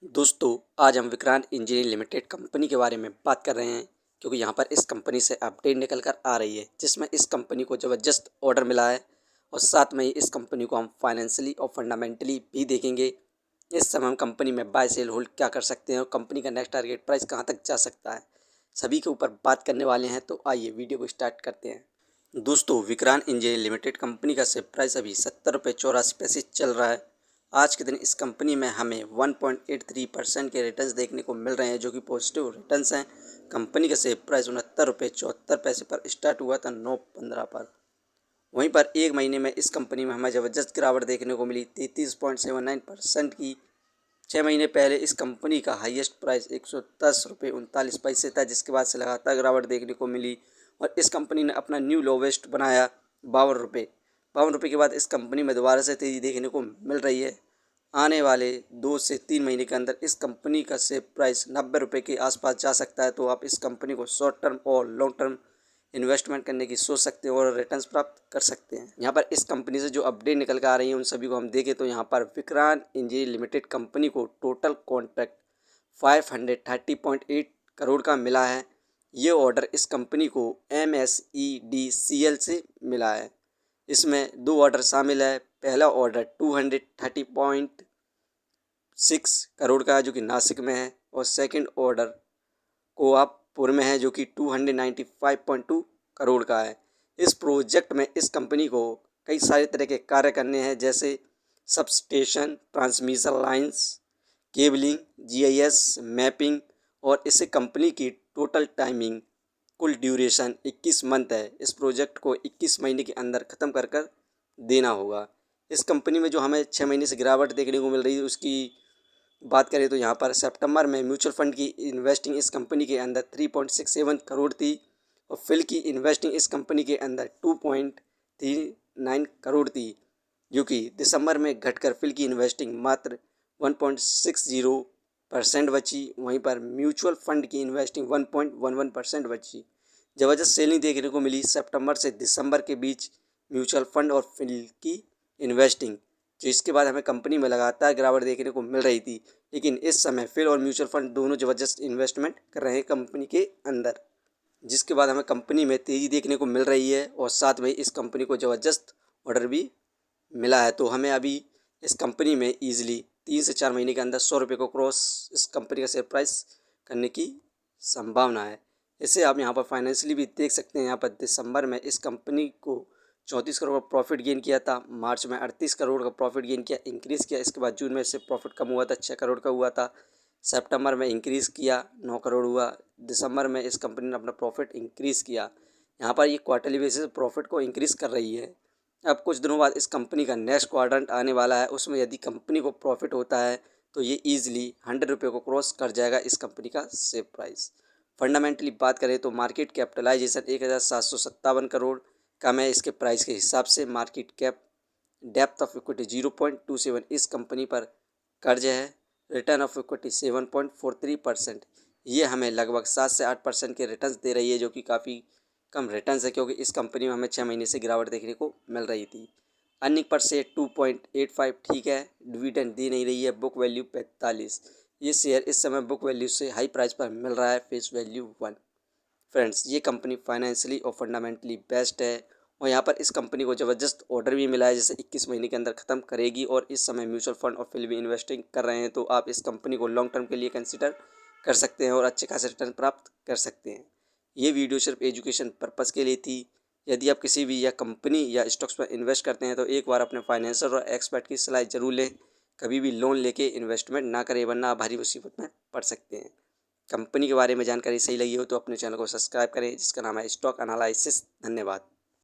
दोस्तों, आज हम विक्रांत इंजीनियरिंग लिमिटेड कंपनी के बारे में बात कर रहे हैं क्योंकि यहाँ पर इस कंपनी से अपडेट निकल कर आ रही है जिसमें इस कंपनी को ज़बरदस्त ऑर्डर मिला है और साथ में ही इस कंपनी को हम फाइनेंशियली और फंडामेंटली भी देखेंगे। इस समय हम कंपनी में बाय सेल होल्ड क्या कर सकते हैं और कंपनी का नेक्स्ट टारगेट प्राइस कहाँ तक जा सकता है, सभी के ऊपर बात करने वाले हैं। तो आइए वीडियो को स्टार्ट करते हैं। दोस्तों, विक्रांत इंजीनियरिंग लिमिटेड कंपनी का शेयर प्राइस अभी 70 रुपये 84 पैसे चल रहा है। आज के दिन इस कंपनी में हमें 1.83% के रिटर्न्स देखने को मिल रहे हैं जो कि पॉजिटिव रिटर्न्स हैं। कंपनी का शेयर प्राइस 69 रुपये 74 पैसे पर स्टार्ट हुआ था 9/15 पर। वहीं पर एक महीने में इस कंपनी में हमें ज़बरदस्त गिरावट देखने को मिली 33.79% की। 6 महीने पहले इस कंपनी का हाईएस्ट प्राइस 110 रुपये 39 पैसे था, जिसके बाद से लगातार गिरावट देखने को मिली और इस कंपनी ने अपना न्यू लोवेस्ट बनाया 52 रुपये के बाद इस कंपनी में दोबारा से तेज़ी देखने को मिल रही है। आने वाले 2 से 3 महीने के अंदर इस कंपनी का शेयर प्राइस 90 रुपये के आसपास जा सकता है। तो आप इस कंपनी को शॉर्ट टर्म और लॉन्ग टर्म इन्वेस्टमेंट करने की सोच सकते हैं और रिटर्न्स प्राप्त कर सकते हैं। यहाँ पर इस कंपनी से जो अपडेट निकल कर आ रही है उन सभी को हम देखें तो यहाँ पर विक्रांत इंजीनियरिंग लिमिटेड कंपनी को टोटल कॉन्ट्रैक्ट 530.8 करोड़ का मिला है। ये ऑर्डर इस कंपनी को MSEDCL से मिला है। इसमें 2 ऑर्डर शामिल है। पहला ऑर्डर 230.6 करोड़ का है जो कि नासिक में है और सेकंड ऑर्डर कोआपुर में है जो कि 295.2 करोड़ का है। इस प्रोजेक्ट में इस कंपनी को कई सारे तरह के कार्य करने हैं, जैसे substation, transmission lines, cabling, GIS mapping और इसे कंपनी की टोटल टाइमिंग कुल ड्यूरेशन 21 मंथ है। इस प्रोजेक्ट को 21 महीने के अंदर ख़त्म कर देना होगा। इस कंपनी में जो हमें 6 महीने से गिरावट देखने को मिल रही है उसकी बात करें तो यहाँ पर सितंबर में म्यूचुअल फंड की इन्वेस्टिंग इस कंपनी के अंदर 3.67 करोड़ थी और फिल की इन्वेस्टिंग इस कंपनी के अंदर 2.39 करोड़ थी, जो कि दिसंबर में घटकर फिल की इन्वेस्टिंग मात्र 1.60% बची। वहीं पर म्यूचुअल फंड की इन्वेस्टिंग 1.11% बची। ज़बरदस्त सेलिंग देखने को मिली सितंबर से दिसंबर के बीच म्यूचुअल फंड और फिल की इन्वेस्टिंग, जिसके बाद हमें कंपनी में लगातार गिरावट देखने को मिल रही थी। लेकिन इस समय फिल और म्यूचुअल फंड दोनों ज़बरदस्त इन्वेस्टमेंट कर रहे हैं कंपनी के अंदर, जिसके बाद हमें कंपनी में तेज़ी देखने को मिल रही है और साथ में इस कंपनी को ज़बरदस्त ऑर्डर भी मिला है। तो हमें अभी इस कंपनी में ईजिली 3 से 4 महीने के अंदर 100 रुपये को क्रॉस इस कंपनी का शेयर प्राइस करने की संभावना है। इसे आप यहाँ पर फाइनेंशियली भी देख सकते हैं। यहाँ पर दिसंबर में इस कंपनी को 34 करोड़ का प्रॉफिट गेन किया था, मार्च में 38 करोड़ का प्रॉफिट गेन किया, इंक्रीज़ किया। इसके बाद जून में इससे प्रॉफिट कम हुआ था, 6 करोड़ का हुआ था। सितंबर में इंक्रीज़ किया, 9 करोड़ हुआ। दिसंबर में इस कंपनी ने अपना प्रॉफिट इंक्रीज़ किया। यहाँ पर ये क्वार्टरली बेसिस प्रॉफिट को इंक्रीज़ कर रही है। अब कुछ दिनों बाद इस कंपनी का नेक्स्ट क्वाड्रेंट आने वाला है, उसमें यदि कंपनी को प्रॉफिट होता है तो ये ईजिली 100 रुपये को क्रॉस कर जाएगा इस कंपनी का शेयर प्राइस। फंडामेंटली बात करें तो मार्केट कैपिटलाइजेशन 1757 करोड़ कम है इसके प्राइस के हिसाब से। Market cap, depth of equity 0.27 इस कंपनी पर कर्ज है। Return of equity 7.43%। ये हमें लगभग 7 से 8% के रिटर्न्स दे रही है, जो कि काफ़ी कम रिटर्न्स है क्योंकि इस कंपनी में हमें 6 महीने से गिरावट देखने को मिल रही थी। अर्निंग पर शेयर 2.85 ठीक है, डिविडेंड दे नहीं रही है। Book value 45। ये शेयर इस समय बुक वैल्यू से हाई प्राइस पर मिल रहा है, फेस वैल्यू 1। फ्रेंड्स, ये कंपनी फाइनेंशियली और फंडामेंटली बेस्ट है और यहाँ पर इस कंपनी को ज़बरदस्त ऑर्डर भी मिला है जिसे 21 महीने के अंदर ख़त्म करेगी और इस समय म्यूचुअल फंड और फिल भी इन्वेस्टिंग कर रहे हैं। तो आप इस कंपनी को लॉन्ग टर्म के लिए कंसिडर कर सकते हैं और अच्छे खासे रिटर्न प्राप्त कर सकते हैं। ये वीडियो सिर्फ एजुकेशन पर्पज़ के लिए थी। यदि आप किसी भी या कंपनी या स्टॉक्स पर इन्वेस्ट करते हैं तो एक बार अपने फाइनेंशियल और एक्सपर्ट की सलाह ज़रूर लें। कभी भी लोन लेके इन्वेस्टमेंट ना करें वरना आप भारी मुसीबत में पड़ सकते हैं। कंपनी के बारे में जानकारी सही लगी हो तो अपने चैनल को सब्सक्राइब करें जिसका नाम है स्टॉक एनालिसिस। धन्यवाद।